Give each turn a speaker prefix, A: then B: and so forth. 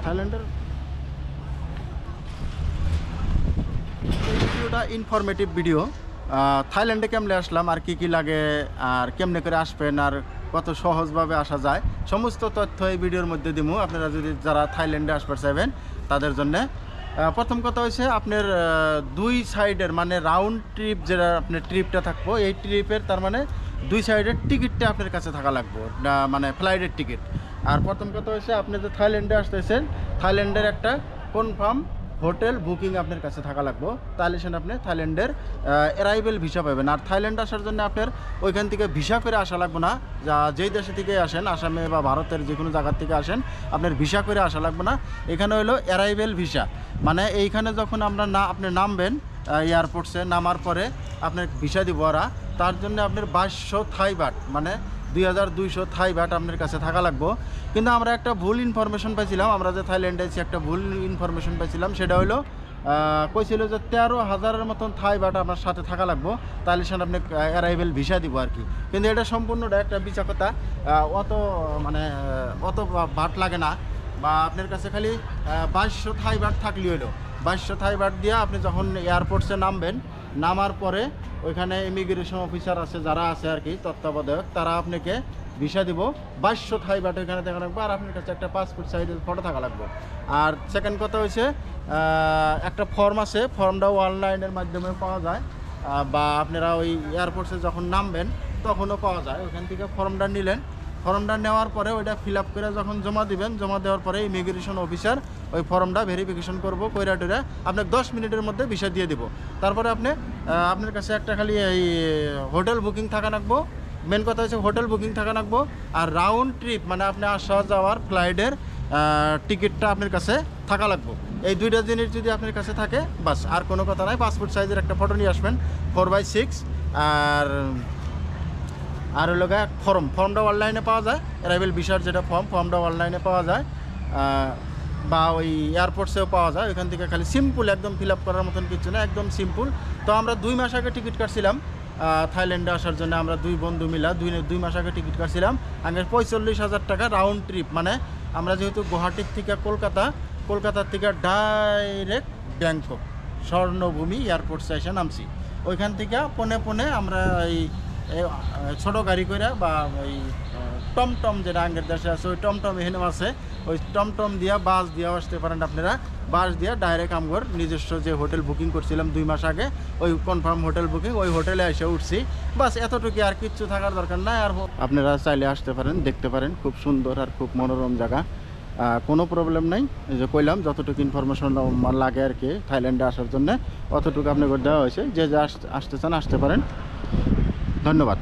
A: থাইল্যান্ডের এই ভিডিওটা ইনফরমেটিভ ভিডিও। থাইল্যান্ডে কেমনে আসলাম, আর কি লাগে, আর কেমনে করে আসবেন, আর কত সহজভাবে আসা যায়, সমস্ত তথ্য এই ভিডিওর মধ্যে দিব। আপনারা যদি যারা থাইল্যান্ডে আসতে চাইবেন তাদের জন্যে প্রথম কথা হচ্ছে আপনার দুই সাইডের মানে রাউন্ড ট্রিপ যেটা আপনার ট্রিপটা থাকবো, এই ট্রিপের তার মানে দুই সাইডের টিকিটটা আপনার কাছে থাকা লাগবে, মানে ফ্লাইটের টিকিট। আর প্রথম কথা হচ্ছে আপনি যে থাইল্যান্ডে আসতেছেন, থাইল্যান্ডের একটা কনফার্ম হোটেল বুকিং আপনার কাছে থাকা লাগবে, তাহলে সেন আপনি থাইল্যান্ডের অ্যারাইভেল ভিসা পাবেন। আর থাইল্যান্ড আসার জন্য আপনার ওইখান থেকে ভিসা করে আসা লাগবে না, যা যেই দেশে থেকে আসেন, আসামে বা ভারতের যে কোনো জায়গার থেকে আসেন, আপনার ভিসা করে আসা লাগবে না। এখানে হলো অ্যারাইভেল ভিসা, মানে এইখানে যখন আমরা আপনি নামবেন এয়ারপোর্টসে, নামার পরে আপনার ভিসা দিব ওরা, তার জন্য আপনার 2200 থাই বাট মানে 2200 থাই বাট আপনার কাছে থাকা লাগবো। কিন্তু আমরা একটা ভুল ইনফরমেশন পাইছিলাম, আমরা যে থাইল্যান্ডে আছি একটা ভুল ইনফরমেশন পাইছিলাম, সেটা হলো কইছিল যে 13,000-এর মতন থাই বাট আপনার সাথে থাকা লাগবো, তাহলে সেটা আপনি অ্যারাইভেল ভিসা দিব আর কি। কিন্তু এটা সম্পূর্ণটা একটা বিচার কথা, অত মানে অত বাট লাগে না, বা আপনার কাছে খালি 2200 থাই বাট থাকলে হলো। 2200 থাই বাট দিয়ে আপনি যখন এয়ারপোর্টসে নামবেন, নামার পরে ওইখানে ইমিগ্রেশন অফিসার আছে যারা আছে আর কি তত্ত্বাবধায়ক, তারা আপনাকে ভিসা দিব। 2200 থাই বাট ওইখানে দেখা লাগবে, আর আপনার কাছে একটা পাসপোর্ট সাইজের ফটো থাকা লাগবে। আর সেকেন্ড কথা হচ্ছে একটা ফর্ম আছে, ফর্মটাও অনলাইনের মাধ্যমে পাওয়া যায়, বা আপনারা ওই এয়ারপোর্টসে যখন নামবেন তখনও পাওয়া যায়। ওইখান থেকে ফর্মটা নিলেন, ফর্মটা নেওয়ার পরে ওইটা ফিল আপ করে যখন জমা দিবেন, জমা দেওয়ার পরে ইমিগ্রেশন অফিসার ওই ফর্মটা ভেরিফিকেশন করবো, কইরা টইরা আপনাকে 10 মিনিটের মধ্যে ভিসা দিয়ে দিব। তারপরে আপনার কাছে একটা খালি এই হোটেল বুকিং থাকা রাখবো, মেন কথা হচ্ছে হোটেল বুকিং থাকা রাখবো, আর রাউন্ড ট্রিপ মানে আপনি আসা যাওয়ার ফ্লাইটের টিকিটটা আপনার কাছে থাকা লাগবো। এই দুইটা জিনিস যদি আপনার কাছে থাকে বাস, আর কোনো কথা নাই। পাসপোর্ট সাইজের একটা ফটো নিয়ে আসবেন 4x6, আর হলো ফর্মটা অনলাইনে পাওয়া যায়, অ্যারাইভেল ভিসার যেটা ফর্মটা অনলাইনে পাওয়া যায়, বা ওই এয়ারপোর্টসেও পাওয়া যায়। ওইখান থেকে খালি সিম্পল একদম ফিল আপ করার মতন কিছু না, একদম সিম্পল। তো আমরা 2 মাস আগে টিকিট কাটছিলাম থাইল্যান্ডে আসার জন্য, আমরা 2 বন্ধু মিলা 2 মাস আগে টিকিট কাটছিলাম। আগে 45,000 টাকা রাউন্ড ট্রিপ, মানে আমরা যেহেতু গুয়াহাটির থেকে কলকাতার থেকে ডাইরেক্ট ব্যাংকক স্বর্ণভূমি এয়ারপোর্টসে এসে নামছি। ওইখান থেকে পনে আমরা এই ছোটো গাড়ি করে বা ওই টমটম যেটা আগের দেশে আছে, ওই টমটম এখানে আছে, ওই টমটম দিয়া বাস দিয়ে আসতে পারেন আপনারা। বাস দিয়ে ডাইরেক্ট আমগর নিজস্ব যে হোটেল বুকিং করছিলাম 2 মাস আগে, ওই কনফার্ম হোটেল বুকিং, ওই হোটেলে এসে উঠছি। বাস এতটুকু, আর কিচ্ছু থাকার দরকার নাই। আর আপনারা চাইলে আসতে পারেন, দেখতে পারেন, খুব সুন্দর আর খুব মনোরম জায়গা, কোনো প্রবলেম নাই। এই যে কইলাম যতটুকু ইনফরমেশন লাগে আর কি থাইল্যান্ডে আসার জন্য, অতটুকু আপনাকে দেওয়া হয়েছে। যে আসতে চান আসতে পারেন। ধন্যবাদ।